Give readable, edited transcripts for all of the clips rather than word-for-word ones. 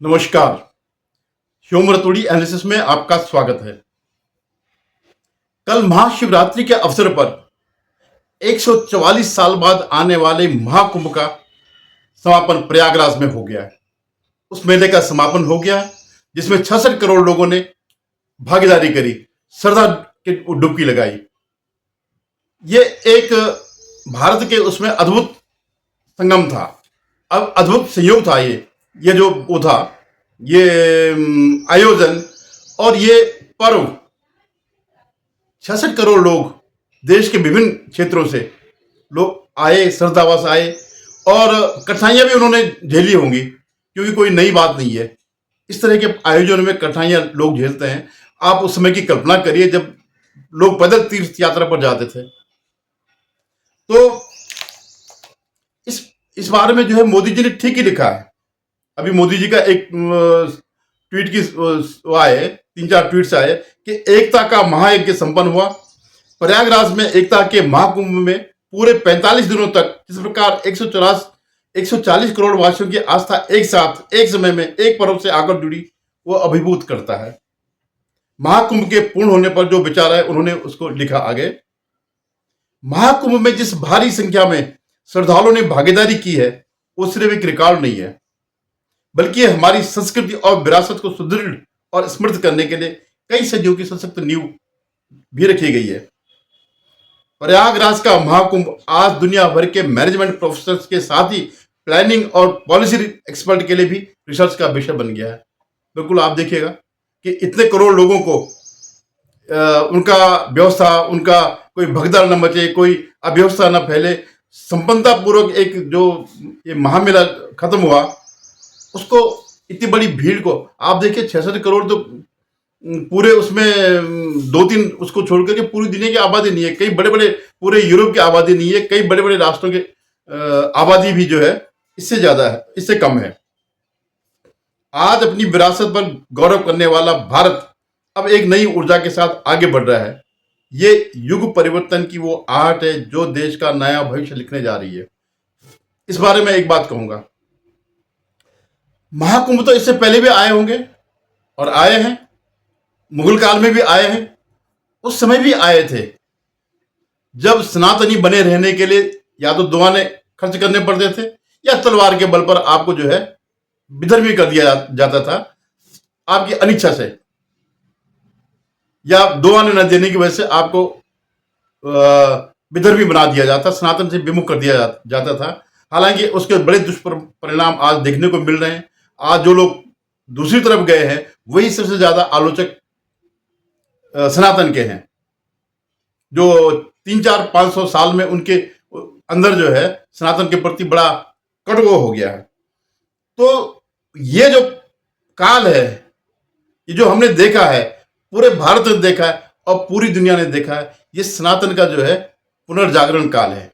नमस्कार। शिवम रतोड़ी एनालिसिस में आपका स्वागत है। कल महाशिवरात्रि के अवसर पर 144 साल बाद आने वाले महाकुंभ का समापन प्रयागराज में हो गया है। उस मेले का समापन हो गया जिसमें 66 करोड़ लोगों ने भागीदारी करी, श्रद्धा की डुबकी लगाई। ये एक भारत के उसमें अद्भुत संगम था, अब अद्भुत संयोग था। ये जो वो था, ये आयोजन और ये पर्व 66 करोड़ लोग देश के विभिन्न क्षेत्रों से लोग आए, श्रद्धावश आए और कठिनाइयां भी उन्होंने झेली होंगी, क्योंकि कोई नई बात नहीं है। इस तरह के आयोजन में कठिनाइयां लोग झेलते हैं। आप उस समय की कल्पना करिए जब लोग पैदल तीर्थ यात्रा पर जाते थे। तो इस बारे में जो है मोदी जी ने ठीक ही लिखा है। अभी मोदी जी का एक ट्वीट की वो आए, 3-4 ट्वीट्स आए कि एकता का महायज्ञ संपन्न हुआ। प्रयागराज में एकता के महाकुंभ में पूरे 45 दिनों तक जिस प्रकार 140 करोड़ वासियों की आस्था एक साथ एक समय में एक पर्व से आकर जुड़ी, वो अभिभूत करता है। महाकुंभ के पूर्ण होने पर जो विचार है उन्होंने उसको लिखा आगे। महाकुंभ में जिस भारी संख्या में श्रद्धालुओं ने भागीदारी की है वो सिर्फ एक रिकॉर्ड नहीं है, बल्कि हमारी संस्कृति और विरासत को सुदृढ़ और स्मृत करने के लिए कई सदियों की सशक्त नींव भी रखी गई है। प्रयागराज का महाकुंभ आज दुनिया भर के मैनेजमेंट प्रोफेशनल्स के साथ ही प्लानिंग और पॉलिसी एक्सपर्ट के लिए भी रिसर्च का विषय बन गया है। बिल्कुल आप देखिएगा कि इतने करोड़ लोगों को उनका व्यवस्था, उनका कोई भगदड़ न मचे, कोई अव्यवस्था न फैले, संपन्नता पूर्वक एक जो ये महामेला खत्म हुआ, उसको इतनी बड़ी भीड़ को आप देखिए। 66 करोड़ तो पूरे उसमें 2-3 उसको छोड़ करके पूरी दुनिया की आबादी नहीं है। कई बड़े बड़े पूरे यूरोप की आबादी नहीं है। कई बड़े बड़े राष्ट्रों के आबादी भी जो है इससे ज्यादा है, इससे कम है। आज अपनी विरासत पर गौरव करने वाला भारत अब एक नई ऊर्जा के साथ आगे बढ़ रहा है। ये युग परिवर्तन की वो आहट है जो देश का नया भविष्य लिखने जा रही है। इस बारे में एक बात कहूंगा, महाकुंभ तो इससे पहले भी आए होंगे और आए हैं, मुगल काल में भी आए हैं, उस समय भी आए थे जब सनातनी बने रहने के लिए या तो दुआने खर्च करने पड़ते थे या तलवार के बल पर आपको जो है विधर्मी कर दिया जाता था आपकी अनिच्छा से, या दुआने न देने की वजह से आपको विधर्मी बना दिया जाता, सनातन से विमुख कर दिया जाता था। हालांकि उसके बड़े दुष्परिणाम आज देखने को मिल रहे हैं। आज जो लोग दूसरी तरफ गए हैं वही सबसे ज्यादा आलोचक सनातन के हैं, जो 300-400-500 साल में उनके अंदर जो है सनातन के प्रति बड़ा कटुओ हो गया है। तो ये जो काल है, ये जो हमने देखा है, पूरे भारत ने देखा है और पूरी दुनिया ने देखा है, ये सनातन का जो है पुनर्जागरण काल है।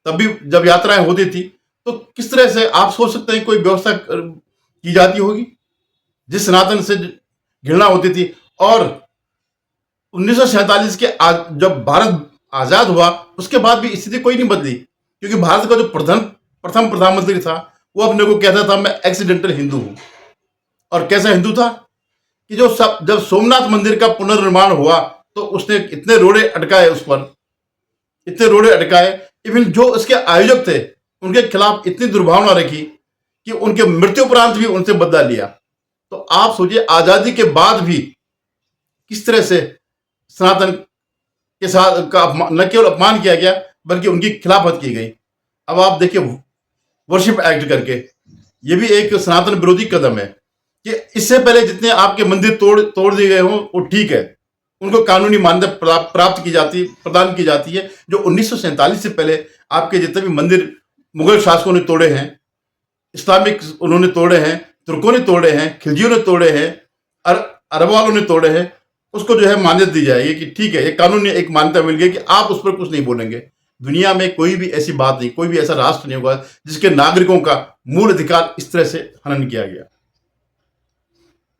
तभी जब यात्राएं होती थी तो किस तरह से आप सोच सकते हैं कोई व्यवस्था की जाती होगी जिस सनातन से घृणा होती थी। और 1947 के जब भारत आजाद हुआ उसके बाद भी स्थिति कोई नहीं बदली, क्योंकि भारत का जो प्रथम प्रधानमंत्री था वो अपने को कहता था मैं एक्सीडेंटल हिंदू हूं। और कैसा हिंदू था कि जब सोमनाथ मंदिर का पुनर्निर्माण हुआ तो उसने इतने रोड़े अटकाए, उस पर इतने रोड़े अटकाए, इवन जो उसके आयोजक थे उनके खिलाफ इतनी दुर्भावना रखी कि उनके मृत्यु उपरांत भी उनसे बदला लिया। तो आप सोचिए आजादी के बाद भी किस तरह से सनातन के साथ का न केवल अपमान किया गया बल्कि उनकी खिलाफत की गई। अब आप देखिए वर्शिप एक्ट करके, ये भी एक सनातन विरोधी कदम है कि इससे पहले जितने आपके मंदिर तोड़ दिए गए हों वो ठीक है, उनको कानूनी मान्यता प्रदान की जाती है। जो 1947 से पहले आपके जितने भी मंदिर मुगल शासकों ने तोड़े हैं, इस्लामिक उन्होंने तोड़े हैं, तुर्कों ने तोड़े हैं, खिलजियों ने तोड़े हैं, अरब वालों ने तोड़े हैं, उसको जो है मान्यता दी जाएगी कि ठीक है, ये कानूनी एक मान्यता मिल गई कि आप उस पर कुछ नहीं बोलेंगे। दुनिया में कोई भी ऐसी बात नहीं, कोई भी ऐसा राष्ट्र नहीं होगा जिसके नागरिकों का मूल अधिकार इस तरह से हनन किया गया।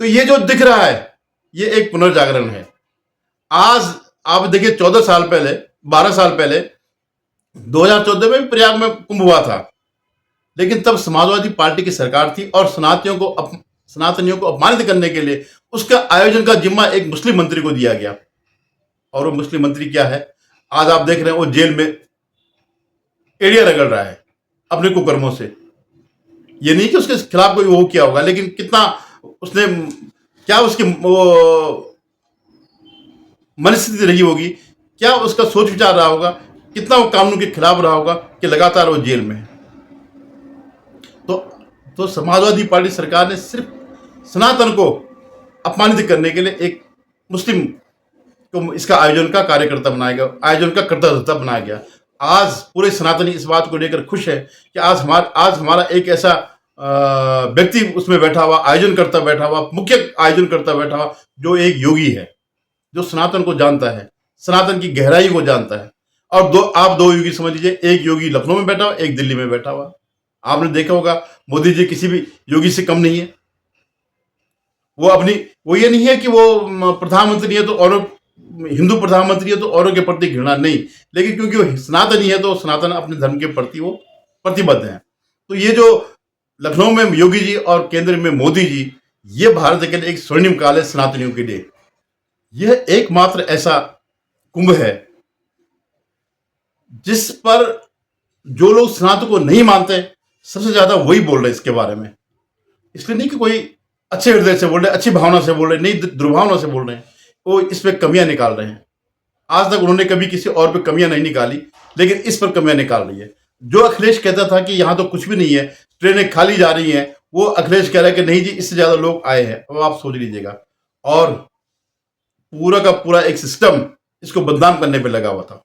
तो ये जो दिख रहा है ये एक पुनर्जागरण है। आज आप देखिए 14 साल पहले, 12 साल पहले 2014 में प्रयाग में कुंभ हुआ था। लेकिन तब समाजवादी पार्टी की सरकार थी और सनातनियों को अपमानित करने के लिए उसका आयोजन का जिम्मा एक मुस्लिम मंत्री को दिया गया। और वो मुस्लिम मंत्री क्या है, आज आप देख रहे हैं वो जेल में एड़िया रगड़ रहा है अपने कुकर्मों से। ये नहीं कि उसके खिलाफ कोई वो किया होगा, लेकिन कितना उसने, क्या उसकी वो मनस्थिति रही होगी, क्या उसका सोच विचार रहा होगा, कितना वो कानून के खिलाफ रहा होगा कि लगातार वो जेल में है। तो तो समाजवादी पार्टी सरकार ने सिर्फ सनातन को अपमानित करने के लिए एक मुस्लिम को इसका आयोजन का कार्यकर्ता बनाया गया, आयोजन का कर्ता बनाया गया। आज पूरे सनातनी इस बात को लेकर खुश है कि आज हमारा एक ऐसा व्यक्ति उसमें बैठा हुआ, आयोजन करता बैठा हुआ, मुख्य आयोजन करता बैठा हुआ, जो एक योगी है, जो सनातन को जानता है, सनातन की गहराई को जानता है। और आप दो योगी समझ लीजिए, एक योगी लखनऊ में बैठा हुआ, एक दिल्ली में बैठा हुआ। आपने देखा होगा मोदी जी किसी भी योगी से कम नहीं है। वो ये नहीं है कि वो प्रधानमंत्री है तो औरों, हिंदू प्रधानमंत्री है तो औरों के प्रति घृणा नहीं, लेकिन क्योंकि वो सनातनी है तो सनातन अपने धर्म के प्रति वो प्रतिबद्ध है। तो ये जो लखनऊ में योगी जी और केंद्र में मोदी जी, ये भारत के लिए एक स्वर्णिम काल है सनातनियों के लिए। यह एकमात्र ऐसा कुंभ है जिस पर जो लोग सनातन को नहीं मानते सबसे ज्यादा वही बोल रहे हैं इसके बारे में। इसलिए नहीं कि कोई अच्छे हृदय से बोल रहे, अच्छी भावना से बोल रहे, नहीं दुर्भावना से बोल रहे हैं, वो इस पर कमियां निकाल रहे हैं। आज तक उन्होंने कभी किसी और पे कमियां नहीं निकाली, लेकिन इस पर कमियां निकाल रही है। जो अखिलेश कहता था कि यहां तो कुछ भी नहीं है, ट्रेनें खाली जा रही हैं, वो अखिलेश कह रहा है कि नहीं जी, इससे ज्यादा लोग आए हैं। अब आप सोच लीजिएगा। और पूरा का पूरा एक सिस्टम इसको बदनाम करने पे लगा हुआ था।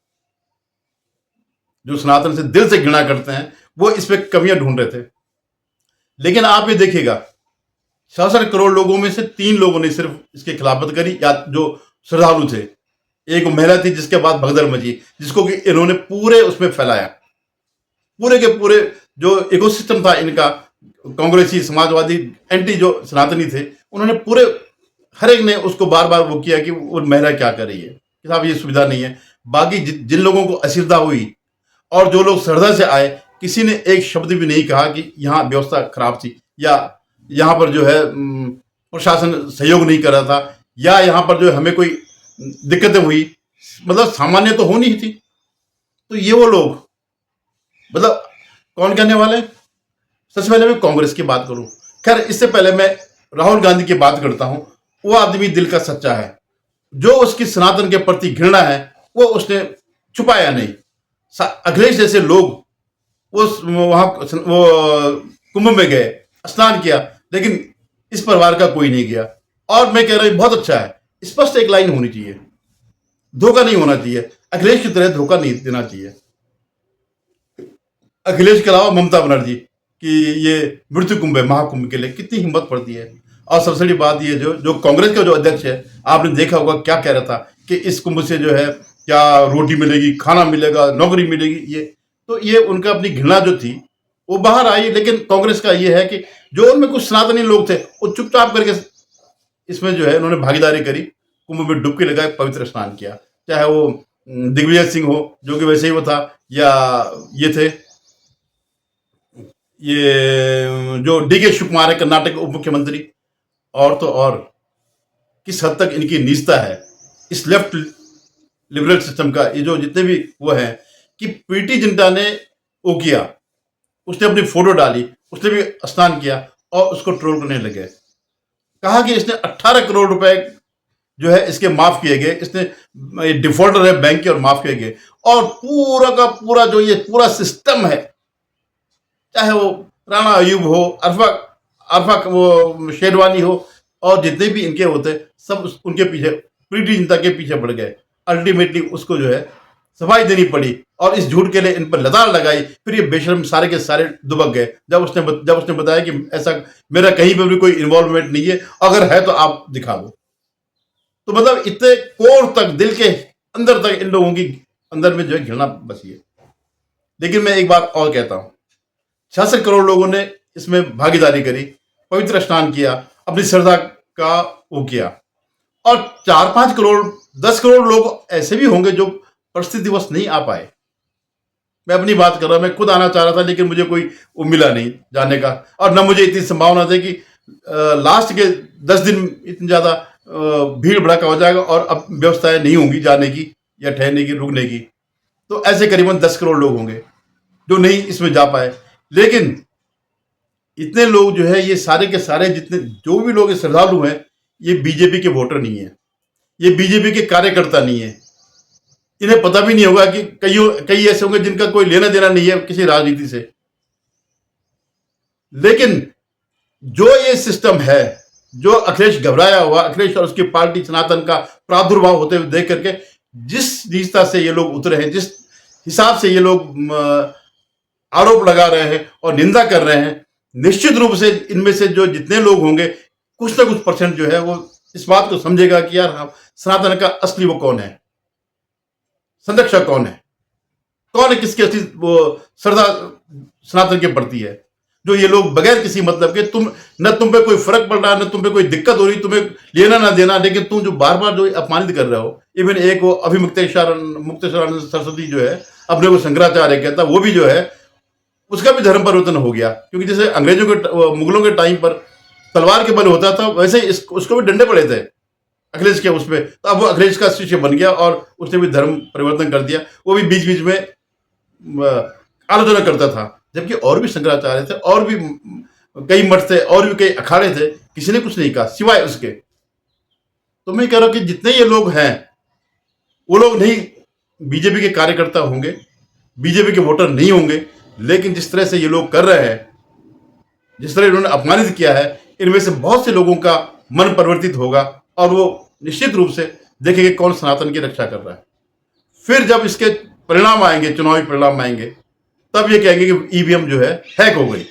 जो सनातन से दिल से घृणा करते हैं वो इस पे कमियां ढूंढ रहे थे। लेकिन आप ये देखिएगा, 66 करोड़ लोगों में से 3 लोगों ने सिर्फ इसके खिलाफत करी, या जो श्रद्धालु थे। एक महिला थी जिसके बाद भगदड़ मची, जिसको कि इन्होंने पूरे उसमें फैलाया। पूरे के पूरे जो इकोसिस्टम था इनका, कांग्रेसी, समाजवादी, एंटी जो सनातनी थे, उन्होंने पूरे हर एक ने उसको बार बार वो किया कि वो महिला क्या कर रही है, कि साहब ये सुविधा नहीं है। बाकी जिन लोगों को असुविधा हुई और जो लोग श्रद्धा से आए, किसी ने एक शब्द भी नहीं कहा कि यहाँ व्यवस्था खराब थी, या यहाँ पर जो है प्रशासन सहयोग नहीं कर रहा था, या यहाँ पर जो हमें कोई दिक्कतें हुई। मतलब सामान्य तो होनी ही थी। तो ये वो लोग, मतलब कौन कहने वाले। सबसे पहले मैं कांग्रेस की बात करूं, खैर इससे पहले मैं राहुल गांधी की बात करता हूं। वो आदमी दिल का सच्चा है। जो उसकी सनातन के प्रति घृणा है वो उसने छुपाया नहीं। अखिलेश जैसे लोग वहां वो कुंभ में गए, स्नान किया, लेकिन इस परिवार का कोई नहीं गया। और मैं कह रहा हूं बहुत अच्छा है, स्पष्ट एक लाइन होनी चाहिए, धोखा नहीं होना चाहिए। अखिलेश की तरह धोखा नहीं देना चाहिए। अखिलेश के अलावा ममता बनर्जी कि ये मृत्यु कुंभ है, महाकुंभ के लिए कितनी हिम्मत पड़ती है। और सबसे बड़ी बात ये, जो कांग्रेस का जो अध्यक्ष है, आपने देखा होगा क्या कह रहा था कि इस कुंभ से जो है क्या रोटी मिलेगी, खाना मिलेगा, नौकरी मिलेगी। ये उनका अपनी घृणा जो थी वो बाहर आई। लेकिन कांग्रेस का ये है कि जो उनमें कुछ सनातनी लोग थे वो चुपचाप करके इसमें जो है उन्होंने भागीदारी करी, कुंभ में डुबकी लगाई, पवित्र स्नान किया। चाहे वो दिग्विजय सिंह हो जो कि वैसे ही वो था, या ये थे ये जो डीके शिवकुमार है कर्नाटक उप मुख्यमंत्री। और तो और किस हद तक इनकी नीचता है इस लेफ्ट लिबरल सिस्टम का। ये जो जितने भी वो है कि प्रीति जिंटा ने वो किया, उसने अपनी फोटो डाली, उसने भी स्नान किया और उसको ट्रोल करने लगे। कहा कि इसने 18 करोड़ रुपए जो है इसके माफ किए गए, इसने डिफॉल्टर है बैंक के और माफ किए गए। और पूरा का पूरा जो ये पूरा सिस्टम है, चाहे वो राणा अयूब हो, अरफा वो शेरवानी हो, और जितने भी इनके होते सब उनके पीछे, प्रीति जिंटा के पीछे पड़ गए। अल्टीमेटली उसको जो है सफाई देनी पड़ी और इस झूठ के लिए इन पर लताड़ लगाई। फिर ये बेशरम सारे के सारे दुबक गए जब उसने बताया कि ऐसा मेरा कहीं पर भी कोई इन्वॉल्वमेंट नहीं है, अगर है तो आप दिखा दो। तो मतलब इतने कोर तक, दिल के अंदर तक इन लोगों की अंदर में जो है घृणा बसी है। लेकिन मैं एक बात और कहता हूं, 66 करोड़ लोगों ने इसमें भागीदारी करी, पवित्र स्नान किया, अपनी श्रद्धा का वो किया। और 4-5 करोड़ 10 करोड़ लोग ऐसे भी होंगे जो परिस्थितिवश नहीं आ पाए। मैं अपनी बात कर रहा हूँ, मैं खुद आना चाह रहा था लेकिन मुझे कोई वो मिला नहीं जाने का, और न मुझे इतनी संभावना थी कि लास्ट के 10 दिन इतनी ज़्यादा भीड़ भड़का हो जाएगा और अब व्यवस्थाएं नहीं होंगी जाने की या ठहरने की, रुकने की। तो ऐसे करीबन 10 करोड़ लोग होंगे जो नहीं इसमें जा पाए। लेकिन इतने लोग जो है, ये सारे के सारे जितने जो भी लोग श्रद्धालु हैं, ये बीजेपी के वोटर नहीं है, ये बीजेपी के कार्यकर्ता नहीं है। इन्हें पता भी नहीं होगा कि कई ऐसे होंगे जिनका कोई लेना देना नहीं है किसी राजनीति से। लेकिन जो ये सिस्टम है, जो अखिलेश घबराया हुआ, अखिलेश और उसकी पार्टी सनातन का प्रादुर्भाव होते हुए देख करके जिस निजता से ये लोग उतरे हैं, जिस हिसाब से ये लोग आरोप लगा रहे हैं और निंदा कर रहे हैं, निश्चित रूप से इनमें से जो जितने लोग होंगे, कुछ ना कुछ परसेंट जो है वो इस बात को समझेगा कि यार हाँ, सनातन का असली वो कौन है, संरक्षक कौन है किसकी असली वो श्रद्धा सनातन के प्रति है। जो ये लोग बगैर किसी मतलब के, तुम पे कोई फर्क पड़ रहा है, न तुम पे कोई दिक्कत हो रही, तुम्हें लेना ना देना, लेकिन तुम जो बार बार जो अपमानित कर रहे हो। इवन एक वो मुक्तेश्वरानंद सरस्वती जो है, अपने को शंकराचार्य कहता, वो भी जो है उसका भी धर्म परिवर्तन हो गया। क्योंकि जैसे अंग्रेजों के मुगलों के टाइम पर तलवार के बल होता था, वैसे उसको भी डंडे पड़े थे अखिलेश के उसपे। तो अब वो अखिलेश का शिष्य बन गया और उसने भी धर्म परिवर्तन कर दिया। वो भी बीच बीच में आलोचना करता था, जबकि और भी शंकराचार्य थे, और भी कई मठ थे, और भी कई अखाड़े थे, किसी ने कुछ नहीं कहा सिवाय उसके। तो मैं कह रहा हूं कि जितने ये लोग हैं, वो लोग नहीं बीजेपी के कार्यकर्ता होंगे, बीजेपी के वोटर नहीं होंगे, लेकिन जिस तरह से ये लोग कर रहे हैं, जिस तरह इन्होंने अपमानित किया है, इनमें से बहुत से लोगों का मन परिवर्तित होगा और वो निश्चित रूप से देखेंगे कौन सनातन की रक्षा कर रहा है। फिर जब इसके परिणाम आएंगे, चुनावी परिणाम आएंगे, तब ये कहेंगे कि ईवीएम जो है हैक हो गई।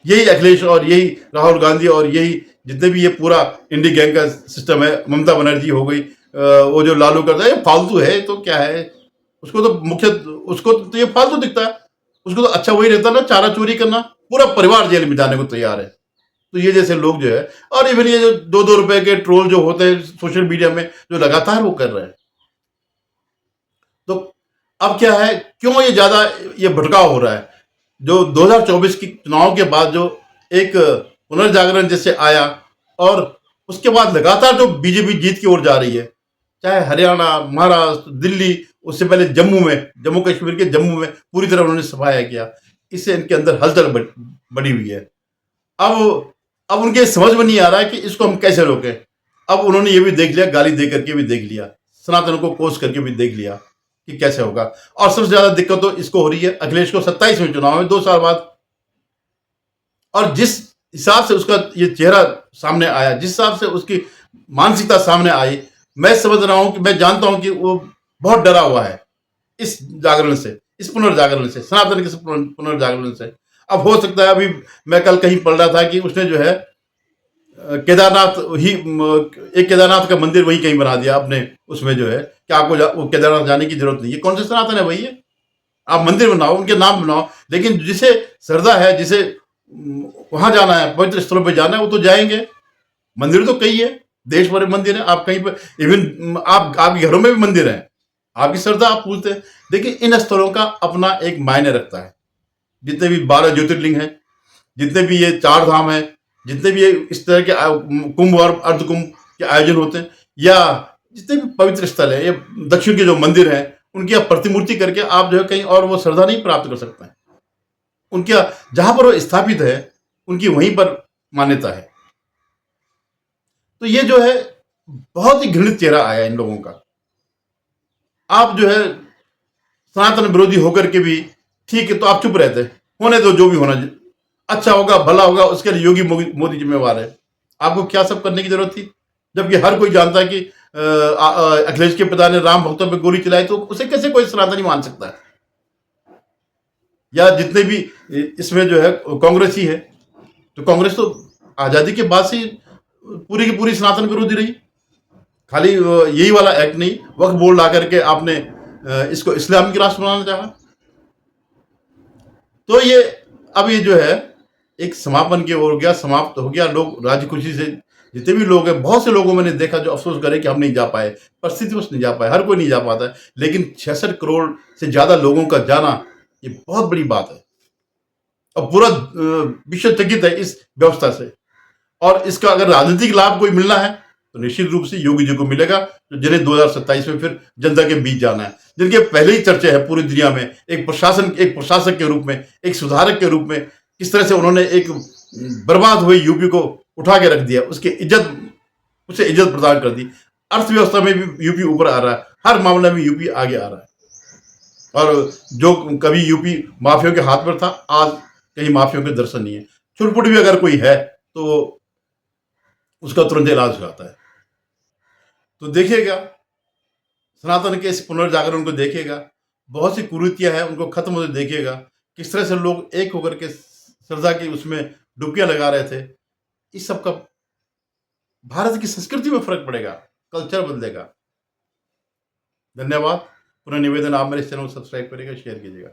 यही अखिलेश और यही राहुल गांधी और यही जितने भी ये पूरा इंडी गैंग का सिस्टम है, ममता बनर्जी हो गई, वो जो लालू करता है, ये फालतू है। तो क्या है, उसको तो ये फालतू दिखता है। उसको तो अच्छा वही रहता ना, चारा चोरी करना। पूरा परिवार जेल में जाने को तैयार है। तो ये जैसे लोग जो है, और इवन ये जो 2-2 रुपए के ट्रोल जो होते हैं सोशल मीडिया में, जो लगातार वो कर रहे हैं, तो अब क्या है, क्यों ये ज्यादा ये भटकाव हो रहा है? जो 2024 की चुनाव के बाद जो एक पुनर्जागरण जैसे आया, और उसके बाद लगातार जो बीजेपी जीत की ओर जा रही है, चाहे हरियाणा, महाराष्ट्र, दिल्ली, उससे पहले जम्मू कश्मीर के जम्मू में पूरी तरह उन्होंने सफाया किया। इससे इनके अंदर हलचल बढ़ी हुई है। अब उनके समझ में नहीं आ रहा है कि इसको हम कैसे रोकें। अब उन्होंने ये भी देख लिया, गाली दे करके भी देख लिया, सनातन को कोस करके भी देख लिया कि कैसे होगा। और सबसे ज्यादा दिक्कत तो इसको हो रही है अखिलेश को 27वें चुनाव में 2 साल बाद। और जिस हिसाब से उसका ये चेहरा सामने आया, जिस हिसाब से उसकी मानसिकता सामने आई, मैं समझ रहा हूं कि मैं जानता हूं कि वो बहुत डरा हुआ है इस जागरण से, इस पुनर्जागरण से, सनातन के पुनर्जागरण से। अब हो सकता है, अभी मैं कल कहीं पढ़ रहा था कि उसने जो है एक केदारनाथ का मंदिर वहीं कहीं बना दिया अपने उसमें, जो है कि आपको वो केदारनाथ जाने की जरूरत नहीं है। कौन से सनातन है भाई ये? आप मंदिर बनाओ, उनके नाम बनाओ, लेकिन जिसे श्रद्धा है, जिसे वहां जाना है, पवित्र स्थलों पर जाना है, वो तो जाएंगे। मंदिर तो कई है, देश भर में मंदिर है। आप कहीं पर इवन आपके घरों में भी मंदिर है, आपकी श्रद्धा आप पूछते हैं। देखिए, इन स्थलों का अपना एक मायने रखता है। जितने भी 12 ज्योतिर्लिंग हैं, जितने भी ये 4 धाम हैं, जितने भी ये इस तरह के कुंभ और अर्धकुंभ के आयोजन होते हैं, या जितने भी पवित्र स्थल है, ये दक्षिण के जो मंदिर हैं, उनकी आप प्रतिमूर्ति करके आप जो है कहीं और वो श्रद्धा नहीं प्राप्त कर सकते हैं। उनके जहां पर वो स्थापित है, उनकी वहीं पर मान्यता है। तो ये जो है बहुत ही घृणित चेहरा आया इन लोगों का। आप जो है सनातन विरोधी होकर के भी ठीक है, तो आप चुप रहते, होने दो, जो भी होना अच्छा होगा, भला होगा, उसके लिए योगी मोदी जिम्मेवार है। आपको क्या सब करने की जरूरत थी? जबकि हर कोई जानता है कि अखिलेश के पिता ने राम भक्तों पे गोली चलाई, तो उसे कैसे कोई सनातनी मान सकता है? या जितने भी इसमें जो है कांग्रेस ही है, तो कांग्रेस तो आजादी के बाद से पूरी की पूरी सनातन विरोधी रही। खाली यही वाला एक्ट नहीं, वक्फ बोर्ड ला करके आपने इसको इस्लाम की राष्ट्र बनाना चाहा। तो ये अब ये जो है एक समापन की ओर गया, समाप्त हो गया। लोग राज्य खुशी से, जितने भी लोग हैं, बहुत से लोगों मैंने देखा जो अफसोस करे कि हम नहीं जा पाए, परिस्थितिवश नहीं जा पाए, हर कोई नहीं जा पाता है। लेकिन 66 करोड़ से ज्यादा लोगों का जाना ये बहुत बड़ी बात है। अब पूरा विश्व चकित है इस व्यवस्था से, और इसका अगर राजनीतिक लाभ कोई मिलना है तो निश्चित रूप से योगी जी को मिलेगा, तो जिन्हें 2027 में फिर जनता के बीच जाना है, जिनके पहले ही चर्चे है पूरी दुनिया में, एक प्रशासक के रूप में, एक सुधारक के रूप में, किस तरह से उन्होंने एक बर्बाद हुई यूपी को उठा के रख दिया, उसे इज्जत प्रदान कर दी। अर्थव्यवस्था में भी यूपी ऊपर आ रहा है, हर मामले में यूपी आगे आ रहा है। और जो कभी यूपी माफियों के हाथ में था, आज कहीं माफियों के दर्शन नहीं है। छुटपुट भी अगर कोई है तो उसका तुरंत इलाज हो जाता है। तो देखिएगा, सनातन के इस पुनर्जागरण को देखिएगा, बहुत सी कुरीतियां हैं उनको खत्म होते देखिएगा, किस तरह से लोग एक होकर के श्रद्धा की उसमें डुबकियां लगा रहे थे। इस सब का भारत की संस्कृति में फर्क पड़ेगा, कल्चर बदलेगा। धन्यवाद। पुनः निवेदन, आप मेरे चैनल को सब्सक्राइब करिएगा, शेयर कीजिएगा।